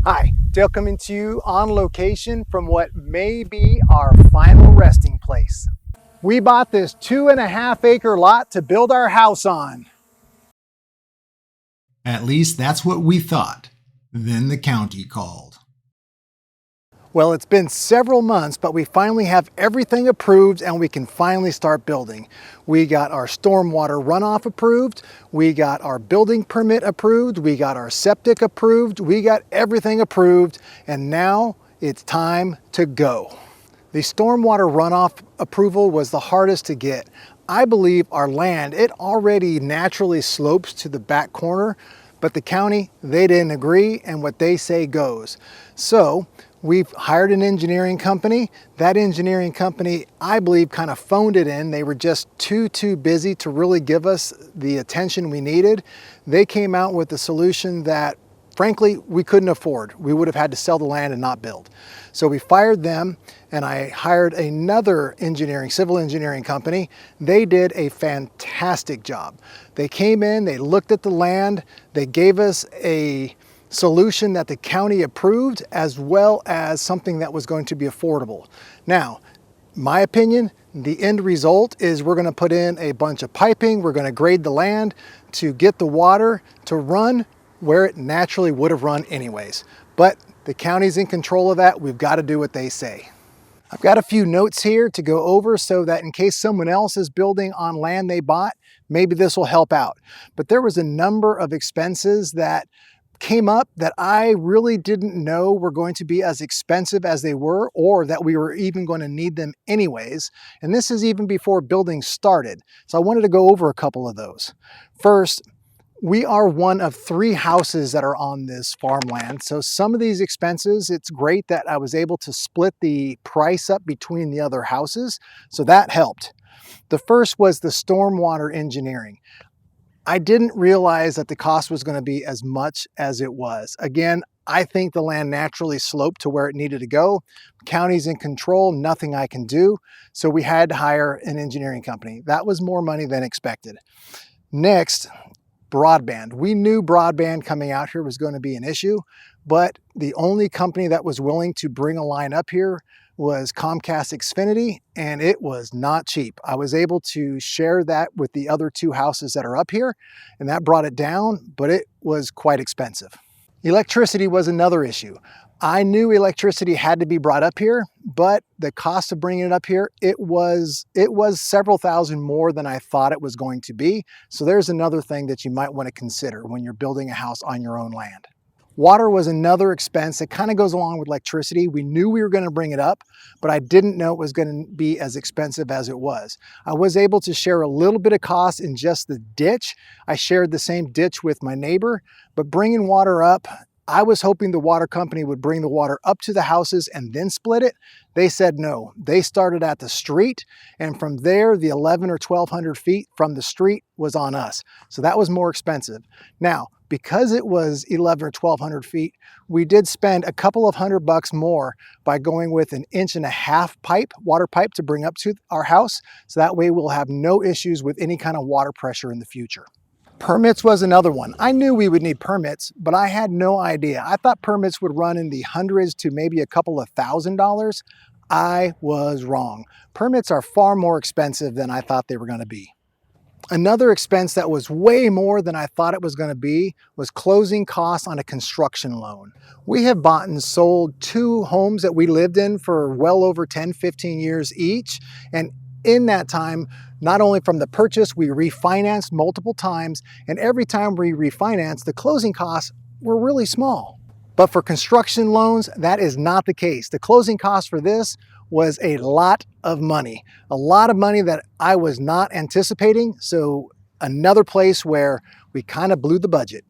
Hi, Dale coming to you on location from what may be our final resting place. We bought this 2.5 acre lot to build our house on. At least that's what we thought. Then the county called. Well, it's been several months, but we finally have everything approved and we can finally start building. We got our stormwater runoff approved, we got our building permit approved, we got our septic approved, we got everything approved, and now it's time to go. The stormwater runoff approval was the hardest to get. I believe our land, it already naturally slopes to the back corner, but the county, they didn't agree, and what they say goes. So we've hired an engineering company. That engineering company, I believe, kind of phoned it in. They were just too busy to really give us the attention we needed. They came out with a solution that, frankly, we couldn't afford. We would have had to sell the land and not build. So we fired them, and I hired another civil engineering company. They did a fantastic job. They came in, they looked at the land, they gave us a solution that the county approved, as well as something that was going to be affordable. Now, my opinion, the end result is we're going to put in a bunch of piping, we're going to grade the land to get the water to run where it naturally would have run anyways. But the county's in control of that. We've got to do what they say. I've got a few notes here to go over so that in case someone else is building on land they bought, maybe this will help out. But there was a number of expenses that came up that I really didn't know were going to be as expensive as they were, or that we were even going to need them anyways. And this is even before building started. So I wanted to go over a couple of those. First, we are one of 3 houses that are on this farmland. So some of these expenses, it's great that I was able to split the price up between the other houses. So that helped. The first was the stormwater engineering. I didn't realize that the cost was going to be as much as it was. Again, I think the land naturally sloped to where it needed to go. County's in control, nothing I can do. So we had to hire an engineering company. That was more money than expected. Next, broadband. We knew broadband coming out here was going to be an issue, but the only company that was willing to bring a line up here was Comcast Xfinity, and it was not cheap. I was able to share that with the other 2 houses that are up here, and that brought it down, but it was quite expensive. Electricity was another issue. I knew electricity had to be brought up here, but the cost of bringing it up here, it was several thousand more than I thought it was going to be. So there's another thing that you might want to consider when you're building a house on your own land. Water was another expense that kind of goes along with electricity. We knew we were going to bring it up, but I didn't know it was going to be as expensive as it was. I was able to share a little bit of cost in just the ditch. I shared the same ditch with my neighbor, but bringing water up, I was hoping the water company would bring the water up to the houses and then split it. They said no. They started at the street, and from there, the 1,100 or 1,200 feet from the street was on us. So that was more expensive. Now, because it was 1,100 or 1,200 feet, we did spend a couple of $100 more by going with an 1.5 inch pipe, water pipe, to bring up to our house. So that way we'll have no issues with any kind of water pressure in the future. Permits was another one. I knew we would need permits, but I had no idea. I thought permits would run in the hundreds to maybe a couple of $1,000s. I was wrong. Permits are far more expensive than I thought they were going to be. Another expense that was way more than I thought it was going to be was closing costs on a construction loan. We have bought and sold 2 homes that we lived in for well over 10, 15 years each. And in that time, not only from the purchase, we refinanced multiple times, and every time we refinanced, the closing costs were really small. But for construction loans, that is not the case. The closing cost for this was a lot of money that I was not anticipating. So another place where we kind of blew the budget.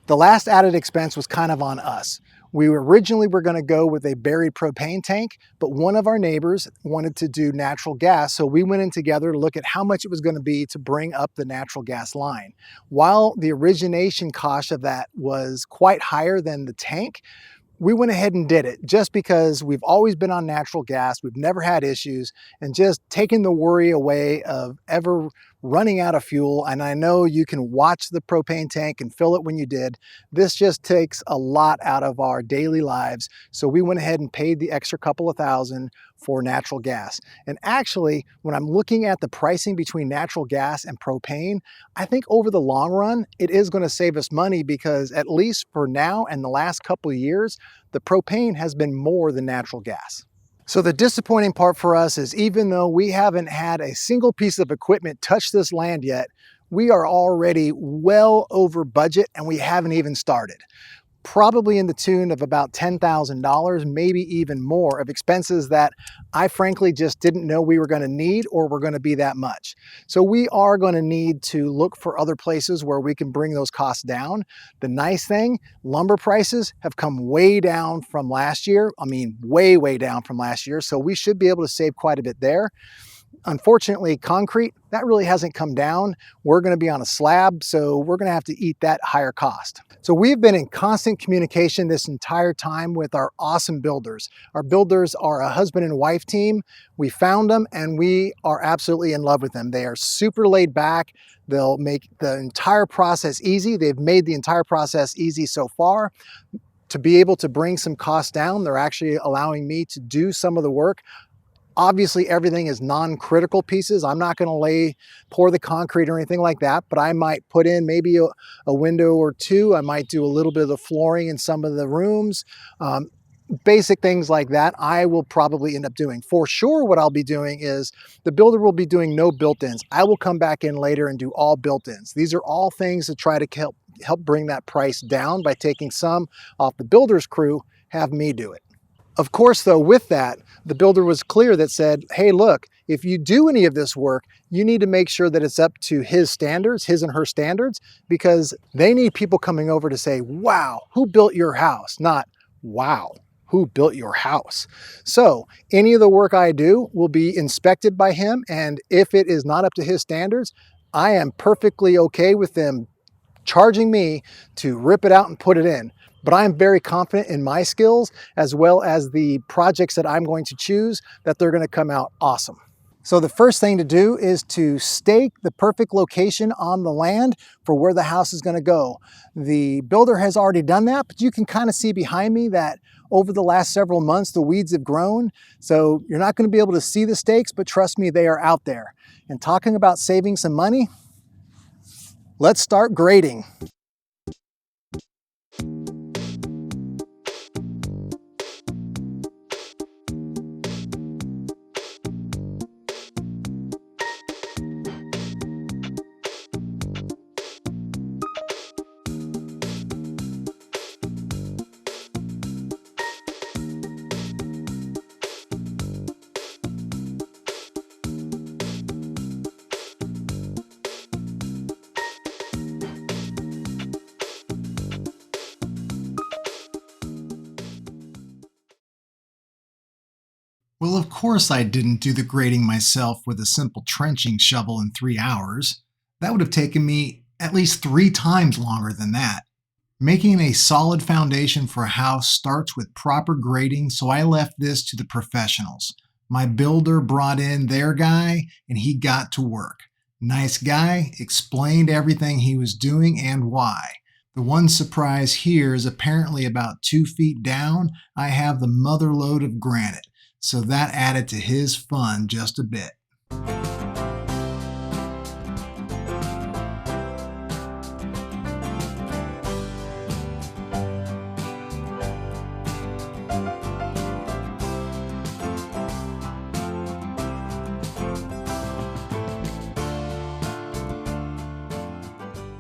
The last added expense was kind of on us. We originally were going to go with a buried propane tank, but one of our neighbors wanted to do natural gas. So we went in together to look at how much it was going to be to bring up the natural gas line. While the origination cost of that was quite higher than the tank, we went ahead and did it just because we've always been on natural gas. We've never had issues, and just taking the worry away of ever running out of fuel, and I know you can watch the propane tank and fill it when you did. This just takes a lot out of our daily lives, so we went ahead and paid the extra couple of thousand for natural gas. And actually, when I'm looking at the pricing between natural gas and propane, I think over the long run, it is going to save us money, because at least for now and the last couple of years, the propane has been more than natural gas. So the disappointing part for us is, even though we haven't had a single piece of equipment touch this land yet, we are already well over budget and we haven't even started. Probably in the tune of about $10,000, maybe even more, of expenses that I frankly just didn't know we were going to need or were going to be that much. So we are going to need to look for other places where we can bring those costs down. The nice thing, lumber prices have come way down from last year. I mean, way, way down from last year. So we should be able to save quite a bit there. Unfortunately, concrete, that really hasn't come down. We're going to be on a slab, so we're going to have to eat that higher cost. So we've been in constant communication this entire time with our awesome builders. Our builders are a husband and wife team. We found them and we are absolutely in love with them. They are super laid back. They'll make the entire process easy. They've made the entire process easy so far. To be able to bring some costs down, they're actually allowing me to do some of the work. Obviously, everything is non-critical pieces. I'm not going to pour the concrete or anything like that, but I might put in maybe a window or two. I might do a little bit of the flooring in some of the rooms. Basic things like that I will probably end up doing. For sure, what I'll be doing is the builder will be doing no built-ins. I will come back in later and do all built-ins. These are all things to try to help bring that price down by taking some off the builder's crew, have me do it. Of course, though, with that, the builder was clear that said, hey, look, if you do any of this work, you need to make sure that it's up to his standards, his and her standards, because they need people coming over to say, wow, who built your house? Not, wow, who built your house? So any of the work I do will be inspected by him, and if it is not up to his standards, I am perfectly okay with them charging me to rip it out and put it in. But I'm very confident in my skills, as well as the projects that I'm going to choose, that they're going to come out awesome. So the first thing to do is to stake the perfect location on the land for where the house is going to go. The builder has already done that, but you can kind of see behind me that over the last several months, the weeds have grown. So you're not going to be able to see the stakes, but trust me, they are out there. And talking about saving some money, let's start grading. Well, of course I didn't do the grading myself with a simple trenching shovel in 3 hours. That would have taken me at least 3 times longer than that. Making a solid foundation for a house starts with proper grading, so I left this to the professionals. My builder brought in their guy, and he got to work. Nice guy, explained everything he was doing and why. The one surprise here is apparently about 2 feet down, I have the mother lode of granite. So that added to his fun just a bit.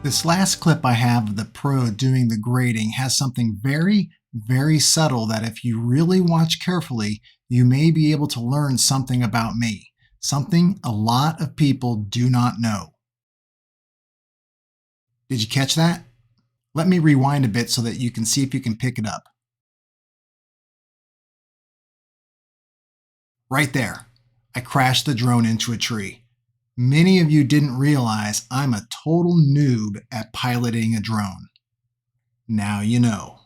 This last clip I have of the pro doing the grading has something very, very subtle that if you really watch carefully, you may be able to learn something about me, something a lot of people do not know. Did you catch that? Let me rewind a bit so that you can see if you can pick it up. Right there, I crashed the drone into a tree. Many of you didn't realize I'm a total noob at piloting a drone. Now you know.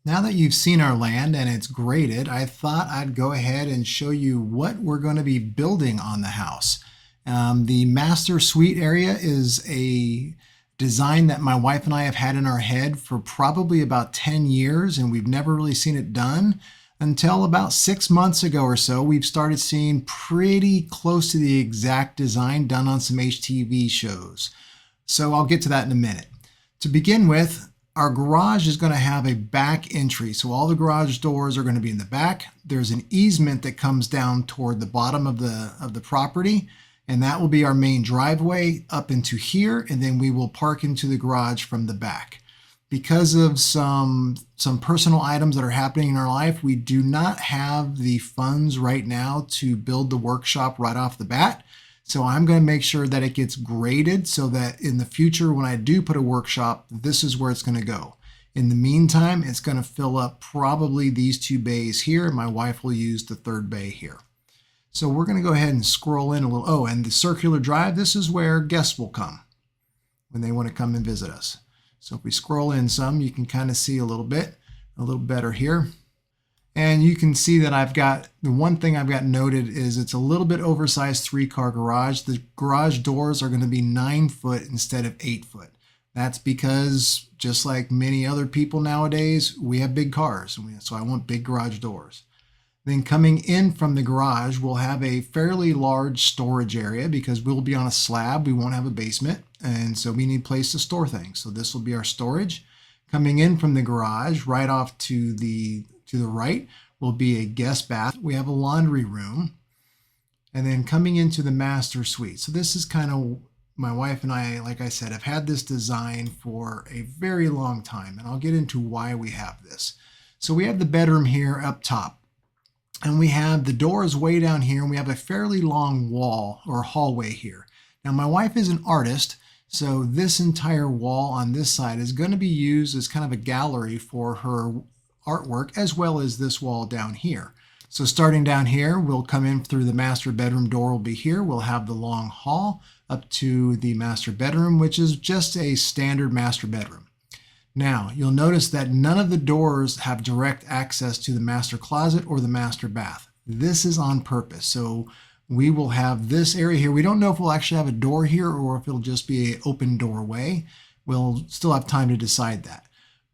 Now that you've seen our land and it's graded, I thought I'd go ahead and show you what we're going to be building on the house. The master suite area is a design that my wife and I have had in our head for probably about 10 years, and we've never really seen it done until about 6 months ago or so. We've started seeing pretty close to the exact design done on some HTV shows. So I'll get to that in a minute. To begin with, our garage is going to have a back entry. So all the garage doors are going to be in the back. There's an easement that comes down toward the bottom of the property, and that will be our main driveway up into here, and then we will park into the garage from the back. Because of some personal items that are happening in our life, we do not have the funds right now to build the workshop right off the bat. So I'm going to make sure that it gets graded so that in the future when I do put a workshop, this is where it's going to go. In the meantime, it's going to fill up probably these 2 bays here. My wife will use the 3rd bay here. So we're going to go ahead and scroll in a little. Oh, and the circular drive, this is where guests will come when they want to come and visit us. So if we scroll in some, you can kind of see a little better here. And you can see that I've got, the one thing I've got noted is it's a little bit oversized 3-car garage. The garage doors are going to be 9 foot instead of 8 foot. That's because just like many other people nowadays, we have big cars. So I want big garage doors. Then coming in from the garage, we'll have a fairly large storage area because we'll be on a slab. We won't have a basement. And so we need a place to store things. So this will be our storage. Coming in from the garage, right off to the right will be a guest bath. We have a laundry room. And then coming into the master suite. So this is kind of, my wife and I, like I said, have had this design for a very long time. And I'll get into why we have this. So we have the bedroom here up top. And we have the doors way down here, and we have a fairly long wall or hallway here. Now, my wife is an artist, so this entire wall on this side is going to be used as kind of a gallery for her artwork, as well as this wall down here. So starting down here, we'll come in through the master bedroom door will be here. We'll have the long hall up to the master bedroom, which is just a standard master bedroom. Now, you'll notice that none of the doors have direct access to the master closet or the master bath. This is on purpose. So we will have this area here. We don't know if we'll actually have a door here or if it'll just be an open doorway. We'll still have time to decide that.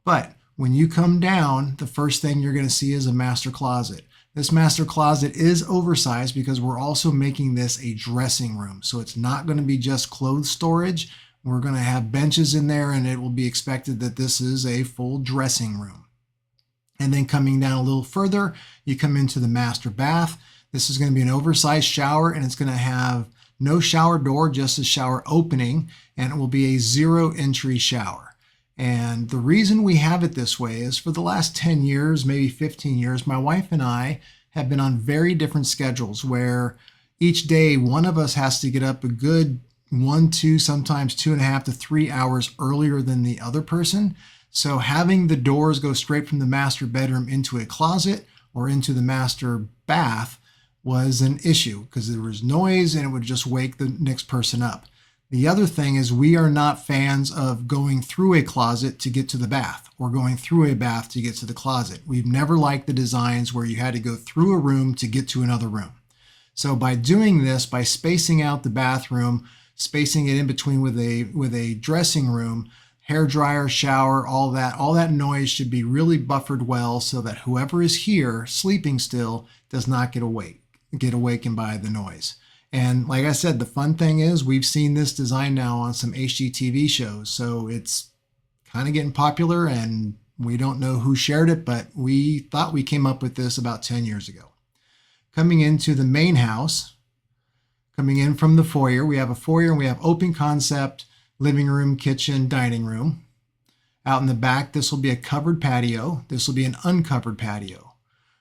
But when you come down, the first thing you're going to see is a master closet. This master closet is oversized because we're also making this a dressing room. So it's not going to be just clothes storage. We're going to have benches in there, and it will be expected that this is a full dressing room. And then coming down a little further, you come into the master bath. This is going to be an oversized shower, and it's going to have no shower door, just a shower opening, and it will be a 0 entry shower. And the reason we have it this way is for the last 10 years, maybe 15 years, my wife and I have been on very different schedules where each day one of us has to get up a good 1, 2, sometimes 2.5 to 3 hours earlier than the other person. So having the doors go straight from the master bedroom into a closet or into the master bath was an issue because there was noise and it would just wake the next person up. The other thing is we are not fans of going through a closet to get to the bath or going through a bath to get to the closet. We've never liked the designs where you had to go through a room to get to another room. So by doing this, by spacing out the bathroom, spacing it in between with a dressing room, hair dryer, shower, all that noise should be really buffered well so that whoever is here sleeping still does not get awakened by the noise. And like I said, the fun thing is we've seen this design now on some HGTV shows, so it's kind of getting popular, and we don't know who shared it, but we thought we came up with this about 10 years ago. Coming into the main house, coming in from the foyer, we have a foyer and we have open concept, living room, kitchen, dining room. Out in the back, this will be a covered patio. This will be an uncovered patio.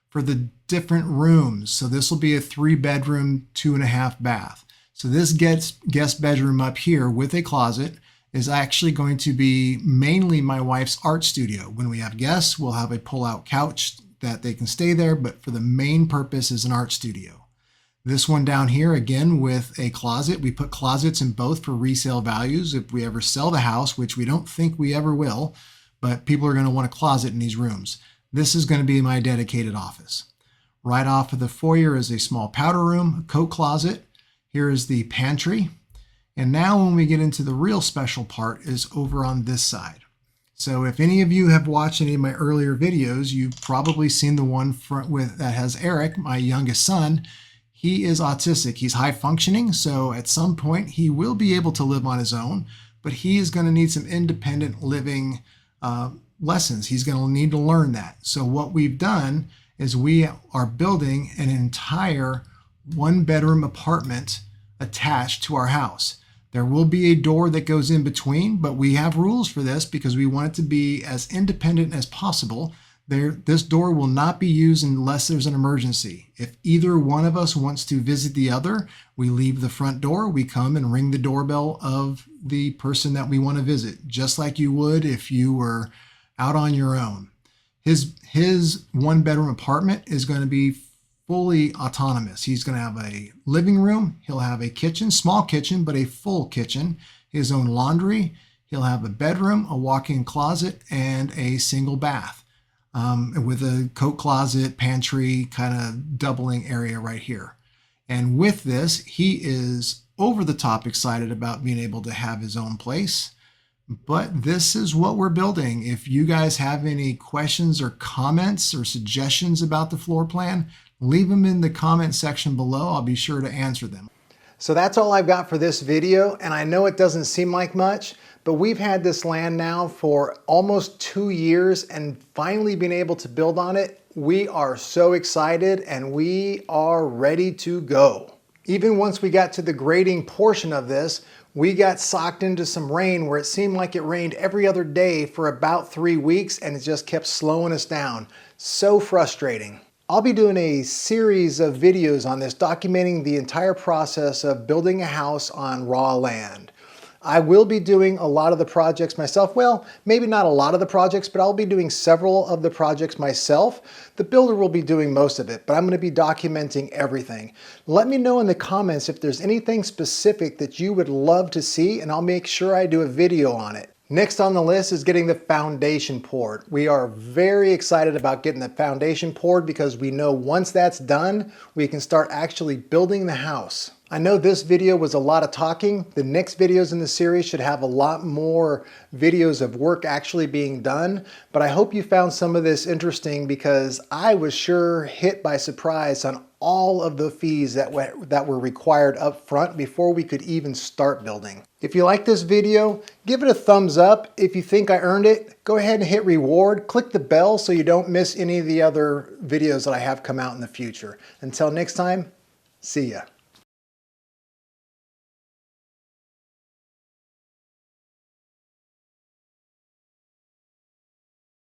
For the different rooms, so this will be a 3-bedroom, 2.5 bath. So this guest bedroom up here with a closet is actually going to be mainly my wife's art studio. When we have guests, we'll have a pull-out couch that they can stay there, but for the main purpose is an art studio. This one down here, again, with a closet. We put closets in both for resale values. If we ever sell the house, which we don't think we ever will, but people are going to want a closet in these rooms. This is going to be my dedicated office. Right off of the foyer is a small powder room, a coat closet. Here is the pantry. And now when we get into the real special part is over on this side. So if any of you have watched any of my earlier videos, you've probably seen the one that has Eric, my youngest son. He is autistic. He's high functioning, so at some point he will be able to live on his own, but he is going to need some independent living lessons. He's going to need to learn that. So what we've done is we are building an entire one-bedroom apartment attached to our house. There will be a door that goes in between, but we have rules for this because we want it to be as independent as possible. This door will not be used unless there's an emergency. If either one of us wants to visit the other, we leave the front door, we come and ring the doorbell of the person that we want to visit, just like you would if you were out on your own. His one-bedroom apartment is going to be fully autonomous. He's going to have a living room. He'll have a kitchen, small kitchen, but a full kitchen, his own laundry. He'll have a bedroom, a walk-in closet, and a single bath with a coat closet, pantry, kind of doubling area right here. And with this, he is over the top excited about being able to have his own place. But this is what we're building. If you guys have any questions or comments or suggestions about the floor plan, leave them in the comment section below. I'll be sure to answer them. So that's all I've got for this video, and I know it doesn't seem like much, but we've had this land now for almost 2 years, and finally being able to build on it, we are so excited and we are ready to go. Even once we got to the grading portion of this, we got socked into some rain where it seemed like it rained every other day for about 3 weeks, and it just kept slowing us down. So frustrating. I'll be doing a series of videos on this, documenting the entire process of building a house on raw land. I will be doing a lot of the projects myself. Well, maybe not a lot of the projects, but I'll be doing several of the projects myself. The builder will be doing most of it, but I'm going to be documenting everything. Let me know in the comments if there's anything specific that you would love to see, and I'll make sure I do a video on it. Next on the list is getting the foundation poured. We are very excited about getting the foundation poured because we know once that's done, we can start actually building the house. I know this video was a lot of talking. The next videos in the series should have a lot more videos of work actually being done, but I hope you found some of this interesting because I was sure hit by surprise on all of the fees that were required up front before we could even start building. If you like this video, give it a thumbs up. If you think I earned it, go ahead and hit reward. Click the bell so you don't miss any of the other videos that I have come out in the future. Until next time, see ya.